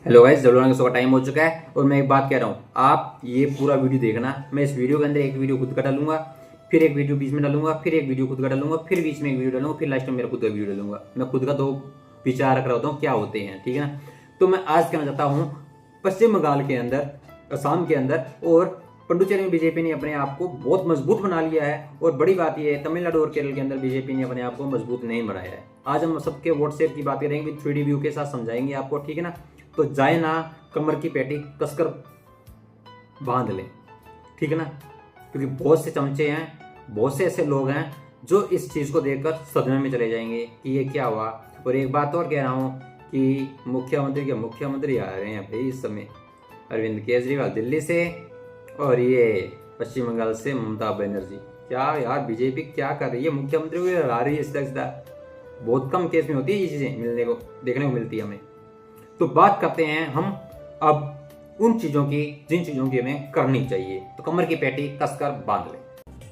Hello guys, जरूर का time हो चुका है और मैं एक बात कह रहा हूँ, आप ये पूरा वीडियो देखना। मैं इस वीडियो के अंदर एक वीडियो खुद का डालूंगा, फिर एक वीडियो बीच में डालूंगा, फिर एक वीडियो खुद का डालूंगा, फिर बीच में एक वीडियो डालूंगा, फिर लास्ट में मेरा खुद का वीडियो डालूंगा। मैं खुद का दो विचार रख रहा होता हूँ क्या होते हैं, ठीक है ना। तो मैं आज कहना चाहता हूँ, पश्चिम बंगाल के अंदर, असम के अंदर और पुडुचेरी में बीजेपी ने अपने आप को बहुत मजबूत बना लिया है। और बड़ी बात यह है, तमिलनाडु और केरल के अंदर बीजेपी ने अपने आप को मजबूत नहीं बनाया है। आज हम सबके व्हाट्सएप की बात करेंगे, 3D व्यू के साथ समझाएंगे आपको, ठीक है ना। तो जाए ना कमर की पेटी कसकर बांध लें, ठीक है ना, क्योंकि बहुत से चमचे हैं, बहुत से ऐसे लोग हैं जो इस चीज को देखकर सदमे में चले जाएंगे कि ये क्या हुआ। और एक बात और कह रहा हूं कि मुख्यमंत्री आ रहे हैं भाई इस समय, अरविंद केजरीवाल दिल्ली से और ये पश्चिम बंगाल से ममता बनर्जी। क्या यार, बीजेपी क्या कर रही है, मुख्यमंत्री को हरा रही है सीधा। बहुत कम केस में होती है ये चीजें मिलने को, देखने को मिलती है हमें। तो बात करते हैं हम अब उन चीजों की जिन चीजों की हमें करनी चाहिए। तो कमर की पेटी कसकर बांध लें।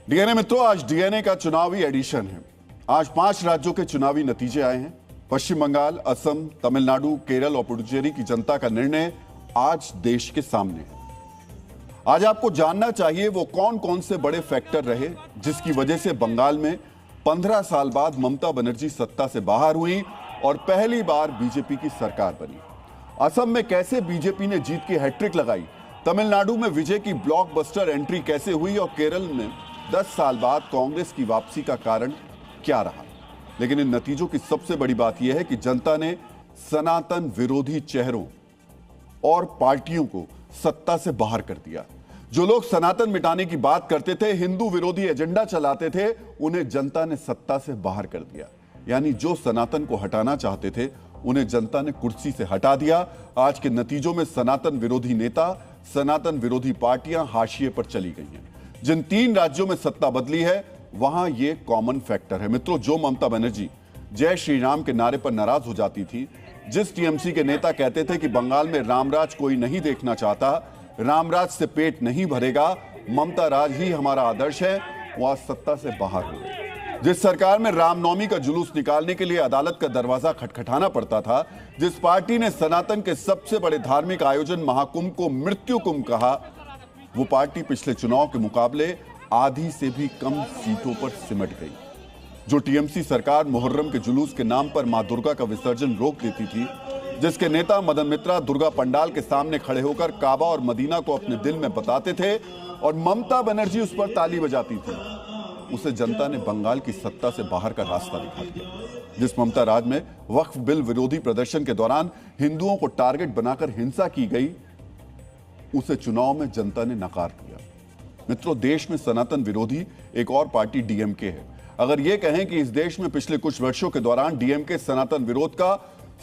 डीएनए मित्रों, आज डीएनए का चुनावी एडिशन है। आज 5 राज्यों के चुनावी नतीजे आए हैं। पश्चिम बंगाल, असम, तमिलनाडु, केरल और पुडुचेरी की जनता का निर्णय आज देश के सामने है। आज आपको जानना चाहिए वो कौन कौन से बड़े फैक्टर रहे जिसकी वजह से बंगाल में 15 साल बाद ममता बनर्जी सत्ता से बाहर हुई और पहली बार बीजेपी की सरकार बनी। असम में कैसे बीजेपी ने जीत की हैट्रिक लगाई, तमिलनाडु में विजय की ब्लॉकबस्टर एंट्री कैसे हुई और केरल में 10 साल बाद कांग्रेस की वापसी का कारण क्या रहा। लेकिन इन नतीजों की सबसे बड़ी बात यह है कि जनता ने सनातन विरोधी चेहरों और पार्टियों को सत्ता से बाहर कर दिया। जो लोग सनातन मिटाने की बात करते थे, हिंदू विरोधी एजेंडा चलाते थे, उन्हें जनता ने सत्ता से बाहर कर दिया। यानी जो सनातन को हटाना चाहते थे उन्हें जनता ने कुर्सी से हटा दिया। आज के नतीजों में सनातन विरोधी नेता, सनातन विरोधी पार्टियां हाशिए पर चली गई हैं। जिन 3 राज्यों में सत्ता बदली है वहां यह कॉमन फैक्टर है। मित्रों, जो ममता बनर्जी जय श्री राम के नारे पर नाराज हो जाती थी, जिस टीएमसी के नेता कहते थे कि बंगाल में रामराज कोई नहीं देखना चाहता, रामराज से पेट नहीं भरेगा, ममता राज ही हमारा आदर्श है, वो आज सत्ता से बाहर हो गए। जिस सरकार में रामनवमी का जुलूस निकालने के लिए अदालत का दरवाजा खटखटाना पड़ता था, जिस पार्टी ने सनातन के सबसे बड़े धार्मिक आयोजन महाकुंभ को मृत्यु कुंभ कहा, वो पार्टी पिछले चुनाव के मुकाबले आधी से भी कम सीटों पर सिमट गई। जो टीएमसी सरकार मुहर्रम के जुलूस के नाम पर मां दुर्गा का विसर्जन रोक देती थी, जिसके नेता मदन मित्रा दुर्गा पंडाल के सामने खड़े होकर काबा और मदीना को अपने दिल में बताते थे और ममता बनर्जी उस पर ताली बजाती थी, उसे जनता ने बंगाल की सत्ता से बाहर का रास्ता दिखा दिया। जिस ममता राज में वक्फ बिल विरोधी प्रदर्शन के दौरान हिंदुओं को टारगेट बनाकर हिंसा की गई, उसे चुनाव में जनता ने नकार दिया। मित्रों, देश में सनातन विरोधी एक और पार्टी डीएमके है। अगर यह कहें कि इस देश में पिछले कुछ वर्षों के दौरान डीएमके सनातन विरोध का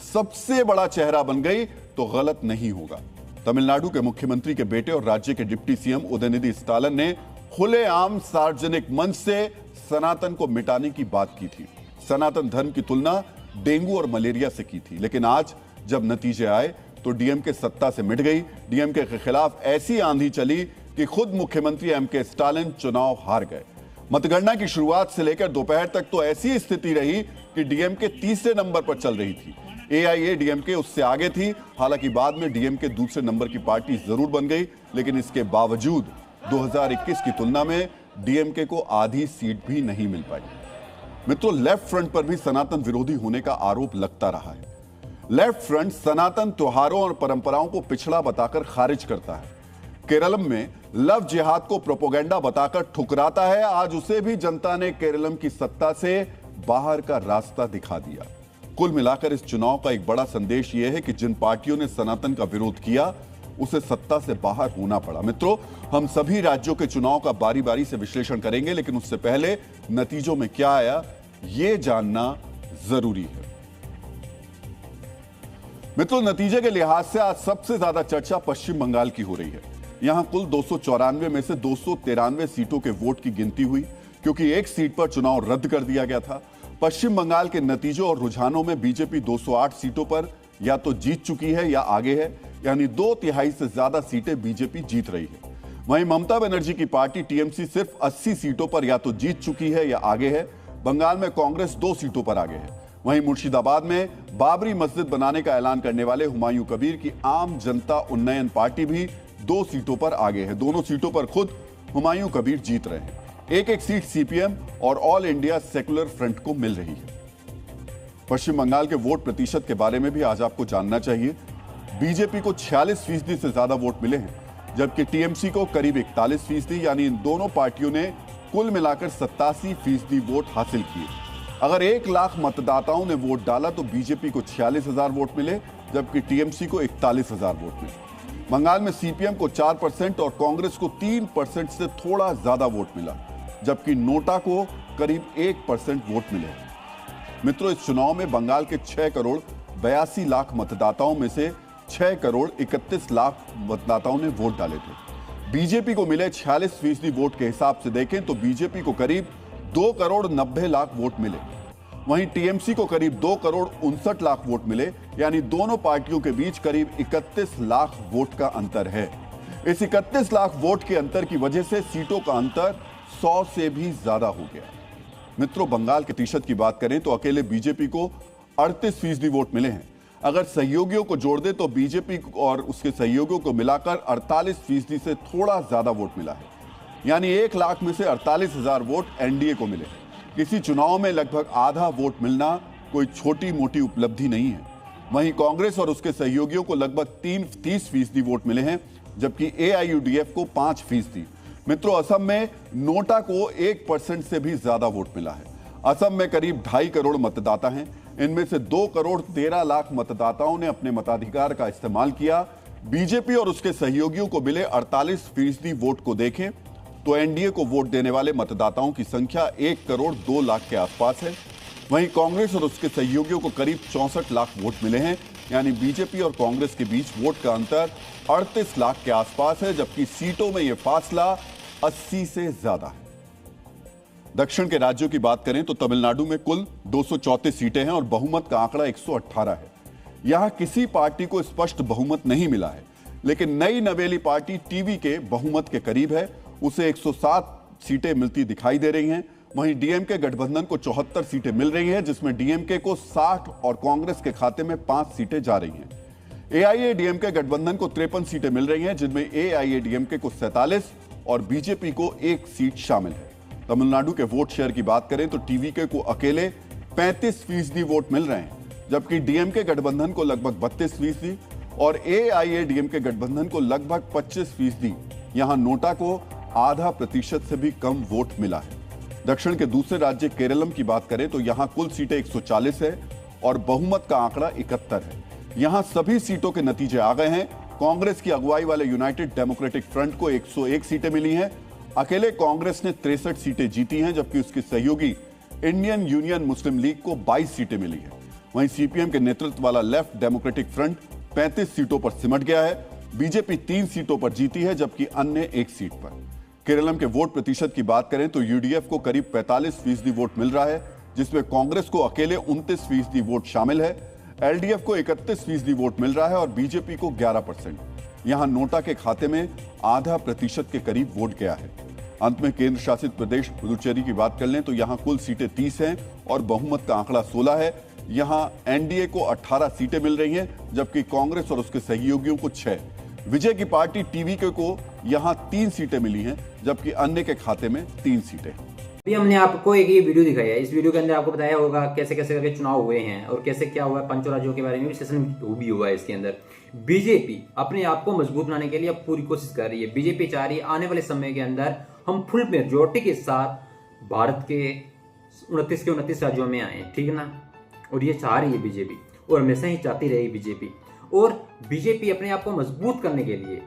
सबसे बड़ा चेहरा बन गई तो गलत नहीं होगा। तमिलनाडु के मुख्यमंत्री के बेटे और राज्य के डिप्टी सीएम उदयनिधि स्टालिन ने खुलेआम सार्वजनिक मंच से सनातन को मिटाने की बात की थी। सनातन धर्म की तुलना डेंगू और मलेरिया से की थी। लेकिन आज जब नतीजे आए तो डीएमके सत्ता से मिट गई। डीएमके के खिलाफ ऐसी आंधी चली कि खुद मुख्यमंत्री एमके स्टालिन चुनाव हार गए। मतगणना की शुरुआत से लेकर दोपहर तक तो ऐसी स्थिति रही कि डीएमके तीसरे नंबर पर चल रही थी। एआईएडीएमके उससे आगे थी। हालांकि बाद में डीएमके दूसरे नंबर की पार्टी जरूर बन गई, लेकिन इसके बावजूद 2021 की तुलना में डीएमके को आधी सीट भी नहीं मिल पाई। मित्रों, लेफ्ट फ्रंट पर भी सनातन विरोधी होने का आरोप लगता रहा है। लेफ्ट फ्रंट सनातन त्योहारों और परंपराओं को पिछड़ा बताकर खारिज करता है। केरलम में लव जिहाद को प्रोपोगेंडा बताकर ठुकराता है। आज उसे भी जनता ने केरलम की सत्ता से बाहर का रास्ता दिखा दिया। कुल मिलाकर इस चुनाव का एक बड़ा संदेश यह है कि जिन पार्टियों ने सनातन का विरोध किया उसे सत्ता से बाहर होना पड़ा। मित्रों, हम सभी राज्यों के चुनाव का बारी बारी से विश्लेषण करेंगे, लेकिन उससे पहले नतीजों में क्या आया यह जानना जरूरी है। मित्रों, नतीजे के लिहाज से आज सबसे ज्यादा चर्चा पश्चिम बंगाल की हो रही है। यहां कुल 294 में से 293 सीटों के वोट की गिनती हुई, क्योंकि एक सीट पर चुनाव रद्द कर दिया गया था। पश्चिम बंगाल के नतीजों और रुझानों में बीजेपी 208 सीटों पर या तो जीत चुकी है या आगे है, यानी 2/3 से ज्यादा सीटें बीजेपी जीत रही है। वहीं ममता बनर्जी की पार्टी टीएमसी सिर्फ 80 सीटों पर या तो जीत चुकी है या आगे है। बंगाल में कांग्रेस 2 सीटों पर आगे है। वहीं मुर्शिदाबाद में बाबरी मस्जिद बनाने का ऐलान करने वाले हुमायूं कबीर की आम जनता उन्नयन पार्टी भी 2 सीटों पर आगे है। दोनों सीटों पर खुद हुमायूं कबीर जीत रहे हैं। एक एक सीट सीपीएम और ऑल इंडिया सेकुलर फ्रंट को मिल रही है। पश्चिम बंगाल के वोट प्रतिशत के बारे में भी आज आपको जानना चाहिए। बीजेपी को 46% से ज्यादा वोट मिले हैं, जबकि टीएमसी को करीब 41%, यानी इन दोनों पार्टियों ने कुल मिलाकर 87% वोट हासिल किए। अगर 1 लाख मतदाताओं ने वोट डाला तो बीजेपी को 46,000 वोट मिले, जबकि टीएमसी को 41,000 वोट मिले। बंगाल में सीपीएम को 4% और कांग्रेस को 3% से थोड़ा ज्यादा वोट मिला, जबकि नोटा को करीब 1% वोट मिले। मित्रों, इस चुनाव में बंगाल के 6 करोड़ 82 लाख मतदाताओं में से 6 करोड़ 31 लाख मतदाताओं ने वोट डाले थे। बीजेपी को मिले 46% वोट के हिसाब से देखें तो बीजेपी को करीब 2 करोड़ 90 लाख वोट मिले। वहीं टीएमसी को करीब 2 करोड़ 59 लाख वोट मिले, यानी दोनों पार्टियों के बीच करीब 31 लाख वोट का अंतर है। इस 31 लाख वोट के अंतर की वजह से सीटों का अंतर 100 से भी ज्यादा हो गया। मित्रों, बंगाल के प्रतिशत की बात करें तो अकेले बीजेपी को 38% वोट मिले हैं। अगर सहयोगियों को जोड़ दे तो बीजेपी और उसके सहयोगियों को मिलाकर 48% से थोड़ा ज्यादा वोट मिला है, यानी 1 लाख में से 48,000 वोट एनडीए को मिले। किसी चुनाव में लगभग आधा वोट मिलना कोई छोटी मोटी उपलब्धि नहीं है। वहीं कांग्रेस और उसके सहयोगियों को लगभग 30% वोट मिले हैं, जबकि एआईयूडीएफ को 5%। मित्रों, असम में नोटा को 1% से भी ज्यादा वोट मिला है। असम में करीब 2.5 करोड़ मतदाता हैं। इनमें से 2 करोड़ 13 लाख मतदाताओं ने अपने मताधिकार का इस्तेमाल किया। बीजेपी और उसके सहयोगियों को मिले 48% वोट को देखें तो एनडीए को वोट देने वाले मतदाताओं की संख्या 1 करोड़ 2 लाख के आसपास है। वहीं कांग्रेस और उसके सहयोगियों को करीब 64 लाख वोट मिले हैं, यानी बीजेपी और कांग्रेस के बीच वोट का अंतर 38 लाख के आसपास है, जबकि सीटों में यह फासला 80 से ज्यादा है। दक्षिण के राज्यों की बात करें तो तमिलनाडु में कुल 234 सीटें हैं और बहुमत का आंकड़ा 118 है। यहां किसी पार्टी को स्पष्ट बहुमत नहीं मिला है, लेकिन नई नवेली पार्टी टीवी के बहुमत के करीब है। उसे 107 सीटें मिलती दिखाई दे रही हैं। वहीं डीएमके गठबंधन को 74 सीटें मिल रही हैं, जिसमें डीएमके को 60 और कांग्रेस के खाते में 5 सीटें जा रही हैं। एआईएडीएमके गठबंधन को 53 सीटें मिल रही हैं, जिनमें एआईएडीएमके को 47 और बीजेपी को 1 सीट शामिल है। तमिलनाडु के वोट शेयर की बात करें तो टीवीके को अकेले 35% वोट मिल रहे हैं, जबकि डीएमके गठबंधन को लगभग 32% और एआईएडीएमके गठबंधन को लगभग 25%। यहां नोटा को आधा प्रतिशत से भी कम वोट मिला है। दक्षिण के दूसरे राज्य केरलम की बात करें तो यहां कुल सीटें 140 है और बहुमत का आंकड़ा 71 है। यहां सभी सीटों के नतीजे आ गए हैं। कांग्रेस की अगुवाई वाले यूनाइटेड डेमोक्रेटिक फ्रंट को 101 सीटें मिली हैं। अकेले कांग्रेस ने 63 सीटें जीती हैं, जबकि उसके सहयोगी इंडियन यूनियन मुस्लिम लीग को 22 सीटें मिली हैं। वहीं सीपीएम के नेतृत्व वाला लेफ्ट डेमोक्रेटिक फ्रंट 35 सीटों पर सिमट गया है। बीजेपी 3 सीटों पर जीती है, जबकि अन्य 1 सीट पर। केरलम के वोट प्रतिशत की बात करें तो यूडीएफ को करीब 45% वोट मिल रहा है, जिसमें कांग्रेस को अकेले 29% वोट शामिल है। एलडीएफ को 31% वोट मिल रहा है और बीजेपी को 11%। यहां नोटा के खाते में आधा प्रतिशत के करीब वोट गया है। अंत में केंद्र शासित प्रदेश पुदुचेरी की बात कर लें तो यहां कुल सीटें 30 हैं और बहुमत का आंकड़ा 16 है। यहां एनडीए को 18 सीटें मिल रही हैं, जबकि कांग्रेस और उसके सहयोगियों को 6। विजय की पार्टी टीवीके को यहां 3 सीटें मिली हैं, जबकि अन्य के खाते में 3 सीटें। अभी हमने आपको एक ये वीडियो दिखाया है। इस वीडियो के अंदर आपको बताया होगा कैसे कैसे करके चुनाव हुए हैं और कैसे क्या हुआ है। पंचों राज्यों के बारे में विश्लेषण भी हुआ है। इसके अंदर बीजेपी अपने आप को मजबूत बनाने के लिए अब पूरी कोशिश कर रही है। बीजेपी चाह रही है आने वाले समय के अंदर हम फुल मेजोरिटी के साथ भारत के 29 राज्यों में आए, ठीक है ना। और ये चाह रही है बीजेपी, और हमेशा ही चाहती रही बीजेपी। और बीजेपी अपने आप को मजबूत करने के लिए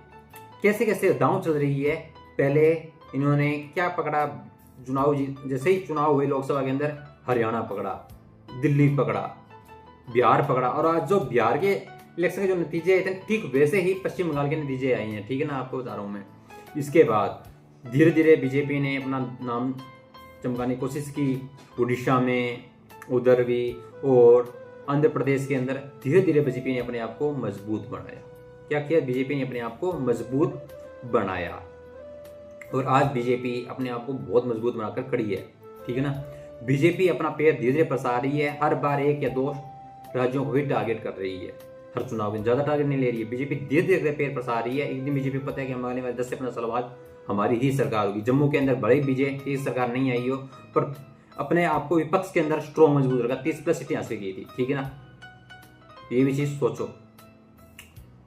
कैसे कैसे दांव चल रही है। पहले इन्होंने क्या पकड़ा, चुनाव जैसे ही चुनाव हुए लोकसभा के अंदर हरियाणा पकड़ा, दिल्ली पकड़ा, बिहार पकड़ा, और आज जो बिहार के इलेक्शन के जो नतीजे आए थे ठीक वैसे ही पश्चिम बंगाल के नतीजे आए हैं, ठीक है ना। आपको बता रहा हूं मैं। इसके बाद धीरे धीरे बीजेपी ने अपना नाम चमकाने की कोशिश की। उड़ीसा में, उधर भी, और आंध्र प्रदेश के अंदर धीरे धीरे बीजेपी ने अपने आप को मजबूत बनाया। क्या किया? बीजेपी ने अपने आप को मजबूत बनाया और आज बीजेपी अपने आप को बहुत मजबूत बनाकर खड़ी है, ठीक है ना। बीजेपी अपना पैर धीरे धीरे पसार रही है, हर बार 1 या 2 राज्यों को ही टारगेट कर रही है, हर चुनाव में ज़्यादा टारगेट नहीं ले रही है। बीजेपी धीरे धीरे पैर पसार रही है। एक दिन बीजेपी पता है कि हमारे वाले 10 से 15 साल बाद हमारी ही सरकार होगी। जम्मू के अंदर भले बीजेपी सरकार नहीं आई हो, पर अपने आप को विपक्ष के अंदर स्ट्रॉन्ग मजबूत रखा, 30+ सीटें हासिल की थी, ठीक है ना। ये भी चीज़ सोचो।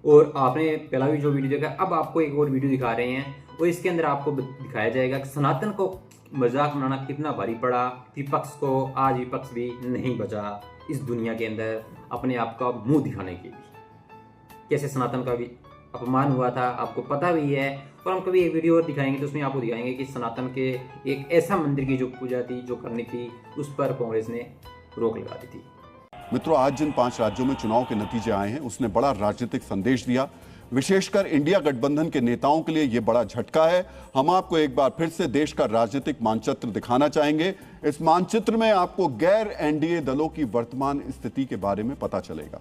और आपने पहला भी जो वीडियो देखा, अब आपको एक और वीडियो दिखा रहे हैं और इसके अंदर आपको दिखाया जाएगा कि सनातन को मजाक बनाना कितना भारी पड़ा। विपक्ष को आज विपक्ष भी नहीं बचा इस दुनिया के अंदर अपने आप का मुंह दिखाने के लिए। कैसे सनातन का भी अपमान हुआ था आपको पता भी है, और हम कभी एक वीडियो और दिखाएंगे तो उसमें आपको दिखाएंगे कि सनातन के एक ऐसा मंदिर की जो पूजा थी, जो करनी थी, उस पर कांग्रेस ने रोक लगा दी थी। मित्रों, आज जिन 5 राज्यों में चुनाव के नतीजे आए हैं उसने बड़ा राजनीतिक संदेश दिया। विशेषकर इंडिया गठबंधन के नेताओं के लिए यह बड़ा झटका है। हम आपको एक बार फिर से देश का राजनीतिक मानचित्र दिखाना चाहेंगे। इस मानचित्र में आपको गैर एनडीए दलों की वर्तमान स्थिति के बारे में पता चलेगा।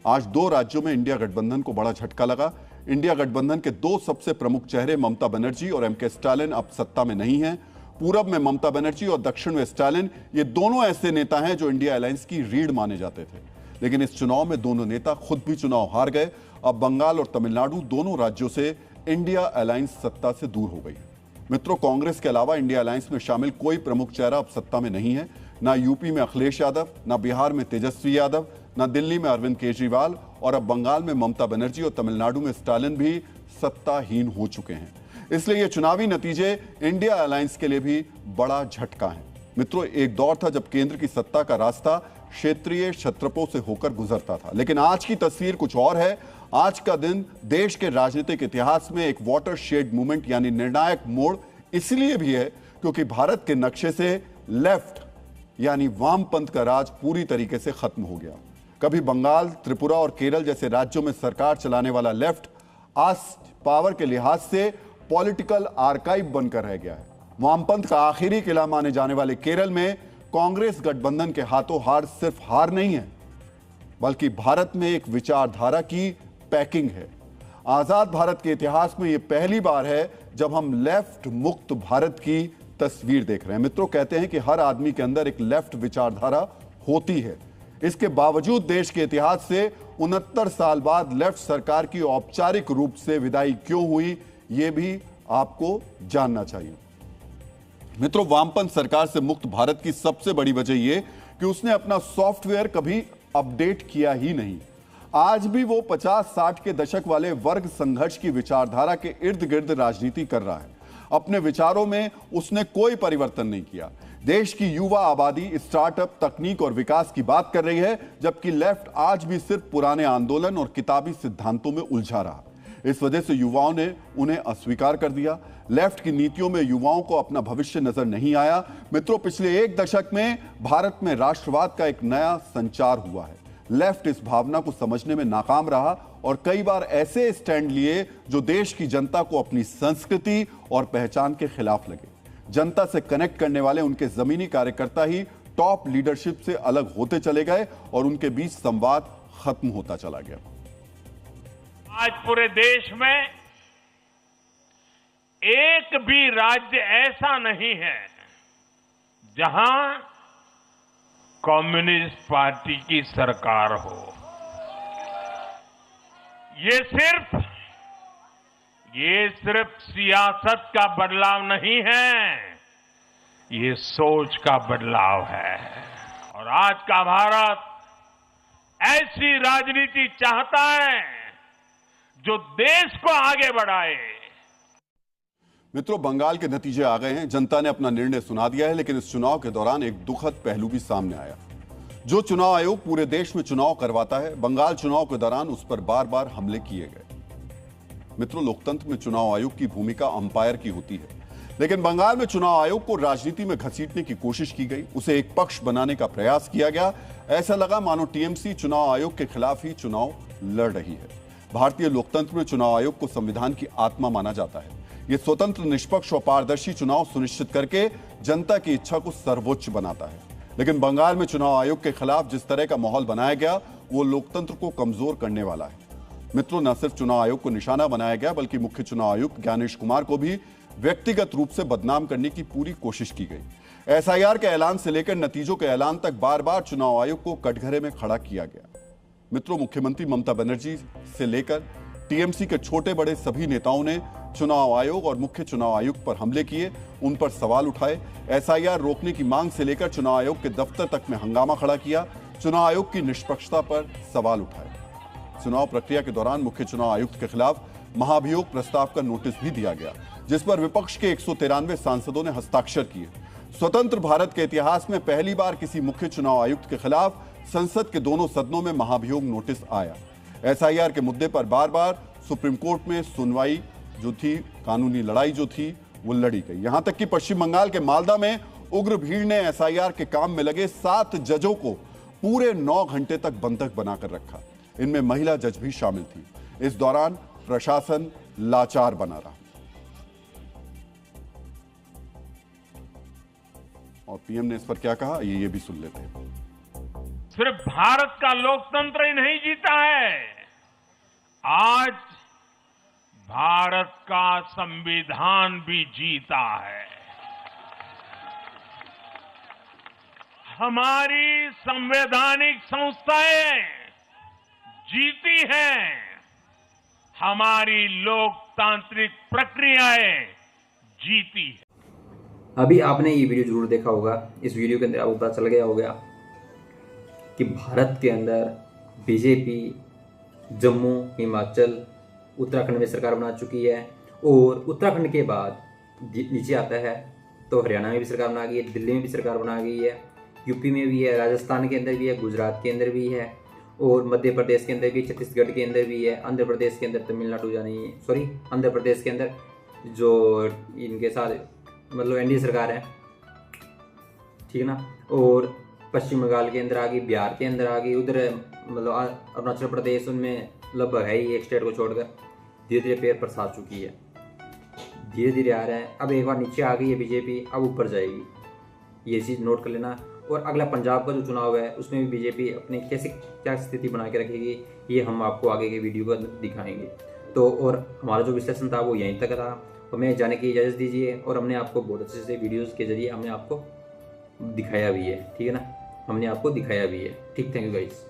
आज 2 राज्यों में इंडिया गठबंधन को बड़ा झटका लगा। इंडिया गठबंधन के 2 सबसे प्रमुख चेहरे ममता बनर्जी और एमके स्टालिन अब सत्ता में नहीं हैं। पूरब में ममता बनर्जी और दक्षिण में स्टालिन, ये दोनों ऐसे नेता हैं जो इंडिया अलायंस की रीढ़ माने जाते थे, लेकिन इस चुनाव में दोनों नेता खुद भी चुनाव हार गए। अब बंगाल और तमिलनाडु दोनों राज्यों से इंडिया अलायंस सत्ता से दूर हो गई। मित्रों, कांग्रेस के अलावा इंडिया अलायंस में शामिल कोई प्रमुख चेहरा अब सत्ता में नहीं है। ना यूपी में अखिलेश यादव, ना बिहार में तेजस्वी यादव, ना दिल्ली में अरविंद केजरीवाल, और अब बंगाल में ममता बनर्जी और तमिलनाडु में स्टालिन भी सत्ताहीन हो चुके हैं। इसलिए ये चुनावी नतीजे इंडिया अलायंस के लिए भी बड़ा झटका है। मित्रों, एक दौर था जब केंद्र की सत्ता का रास्ता क्षेत्रीय छत्रपों से होकर गुजरता था, लेकिन आज की तस्वीर कुछ और है। आज का दिन देश के राजनीतिक इतिहास में एक वाटरशेड मूवमेंट यानी निर्णायक मोड़ इसलिए भी है क्योंकि भारत के नक्शे से लेफ्ट यानी वामपंथ का राज पूरी तरीके से खत्म हो गया। कभी बंगाल, त्रिपुरा और केरल जैसे राज्यों में सरकार चलाने वाला लेफ्ट आज पावर के लिहाज से पॉलिटिकल आर्काइव बनकर रह गया है। वामपंथ का आखिरी किला माने जाने वाले केरल में कांग्रेस गठबंधन के हाथों हार सिर्फ हार नहीं है, बल्कि भारत में एक विचारधारा की पैकिंग है। आजाद भारत के इतिहास में यह पहली बार है जब हम लेफ्ट मुक्त भारत की तस्वीर देख रहे हैं। मित्रों, कहते हैं कि हर आदमी के अंदर एक लेफ्ट विचारधारा होती है। इसके बावजूद देश के इतिहास से 69 साल बाद लेफ्ट सरकार की औपचारिक रूप से विदाई क्यों हुई, यह भी आपको जानना चाहिए। मित्रों, वामपंथ सरकार से मुक्त भारत की सबसे बड़ी वजह यह कि उसने अपना सॉफ्टवेयर कभी अपडेट किया ही नहीं। आज भी वो 50-60 के दशक वाले वर्ग संघर्ष की विचारधारा के इर्द गिर्द राजनीति कर रहा है। अपने विचारों में उसने कोई परिवर्तन नहीं किया। देश की युवा आबादी स्टार्टअप, तकनीक और विकास की बात कर रही है, जबकि लेफ्ट आज भी सिर्फ पुराने आंदोलन और किताबी सिद्धांतों में उलझा रहा। इस वजह से युवाओं ने उन्हें अस्वीकार कर दिया। लेफ्ट की नीतियों में युवाओं को अपना भविष्य नजर नहीं आया। मित्रों, पिछले 1 दशक में भारत में राष्ट्रवाद का एक नया संचार हुआ है। लेफ्ट इस भावना को समझने में नाकाम रहा और कई बार ऐसे स्टैंड लिए जो देश की जनता को अपनी संस्कृति और पहचान के खिलाफ लगे। जनता से कनेक्ट करने वाले उनके जमीनी कार्यकर्ता ही टॉप लीडरशिप से अलग होते चले गए और उनके बीच संवाद खत्म होता चला गया। आज पूरे देश में एक भी राज्य ऐसा नहीं है जहां कम्युनिस्ट पार्टी की सरकार हो। ये सिर्फ सियासत का बदलाव नहीं है, ये सोच का बदलाव है। और आज का भारत ऐसी राजनीति चाहता है जो देश को आगे बढ़ाए। मित्रों, बंगाल के नतीजे आ गए हैं। जनता ने अपना निर्णय सुना दिया है, लेकिन इस चुनाव के दौरान एक दुखद पहलू भी सामने आया। जो चुनाव आयोग पूरे देश में चुनाव करवाता है, बंगाल चुनाव के दौरान उस पर बार बार हमले किए गए। मित्रों, लोकतंत्र में चुनाव आयोग की भूमिका अंपायर की होती है, लेकिन बंगाल में चुनाव आयोग को राजनीति में घसीटने की कोशिश की गई, उसे एक पक्ष बनाने का प्रयास किया गया। ऐसा लगा मानो टीएमसी चुनाव आयोग के खिलाफ ही चुनाव लड़ रही है। भारतीय लोकतंत्र में चुनाव आयोग को संविधान की आत्मा माना जाता है। यह स्वतंत्र, निष्पक्ष और पारदर्शी चुनाव सुनिश्चित करके जनता की इच्छा को सर्वोच्च बनाता है। लेकिन बंगाल में चुनाव आयोग के खिलाफ जिस तरह का माहौल बनाया गया, वो लोकतंत्र को कमजोर करने वाला है। मित्रों, न सिर्फ चुनाव आयोग को निशाना बनाया गया, बल्कि मुख्य चुनाव आयुक्त ज्ञानेश कुमार को भी व्यक्तिगत रूप से बदनाम करने की पूरी कोशिश की गई। एसआईआर के ऐलान से लेकर नतीजों के ऐलान तक बार बार चुनाव आयोग को कटघरे में खड़ा किया गया। मित्रों, मुख्यमंत्री ममता बनर्जी से लेकर टीएमसी के छोटे बड़े सभी नेताओं ने चुनाव आयोग और मुख्य चुनाव आयुक्त पर हमले किए, उन पर सवाल उठाए। एसआईआर रोकने की मांग से लेकर चुनाव आयोग के दफ्तर तक में हंगामा खड़ा किया, चुनाव आयोग की निष्पक्षता पर सवाल उठाए। चुनाव प्रक्रिया के दौरान मुख्य चुनाव आयुक्त के खिलाफ महाभियोग प्रस्ताव का नोटिस भी दिया गया, जिस पर विपक्ष के 193 सांसदों ने हस्ताक्षर किए। स्वतंत्र भारत के इतिहास में पहली बार किसी मुख्य चुनाव आयुक्त के खिलाफ संसद के दोनों सदनों में महाभियोग नोटिस आया। एसआईआर के मुद्दे पर बार बार सुप्रीम कोर्ट में सुनवाई जो थी, कानूनी लड़ाई जो थी, वो लड़ी गई। यहां तक कि पश्चिम बंगाल के मालदा में उग्र भीड़ ने एसआईआर के काम में लगे 7 जजों को पूरे 9 घंटे तक बंधक बनाकर रखा। इनमें महिला जज भी शामिल थी। इस दौरान प्रशासन लाचार बना रहा। और पीएम ने इस पर क्या कहा, ये भी सुन लेते हैं। सिर्फ भारत का लोकतंत्र ही नहीं जीता है, आज भारत का संविधान भी जीता है। हमारी संवैधानिक संस्थाएं जीती हैं, हमारी लोकतांत्रिक प्रक्रियाएं जीती हैं। अभी आपने ये वीडियो जरूर देखा होगा। इस वीडियो के अंदर आपको पता चल गया होगा कि भारत के अंदर बीजेपी जम्मू, हिमाचल, उत्तराखंड में सरकार बना चुकी है, और उत्तराखंड के बाद नीचे आता है तो हरियाणा में भी सरकार बना गई है, दिल्ली में भी सरकार बना गई है, यूपी में भी है, राजस्थान के अंदर भी है, गुजरात के अंदर भी है, और मध्य प्रदेश के अंदर भी, छत्तीसगढ़ के अंदर भी है, आंध्र प्रदेश के अंदर, तमिलनाडु आंध्र प्रदेश के अंदर जो इनके साथ मतलब एनडीए सरकार है, ठीक है ना, और पश्चिम बंगाल के अंदर आ गई, बिहार के अंदर आ गई, उधर मतलब अरुणाचल प्रदेश, उनमें लगभग है ही एक स्टेट को छोड़कर। धीरे धीरे पैर पर साथ चुकी है, धीरे धीरे आ रहा है। अब एक बार नीचे आ गई है बीजेपी, अब ऊपर जाएगी, ये चीज़ नोट कर लेना। और अगला पंजाब का जो चुनाव है उसमें भी बीजेपी अपनी कैसे क्या स्थिति बना के रखेगी, ये हम आपको आगे के वीडियो को दिखाएंगे। तो और हमारा जो विश्लेषण था वो यहीं तक था। हमें जाने की इजाज़त दीजिए, और हमने आपको बहुत अच्छे से वीडियोज़ के जरिए हमने आपको दिखाया भी है, ठीक है ना, हमने आपको दिखाया भी है। ठीक, थैंक यू गाइस।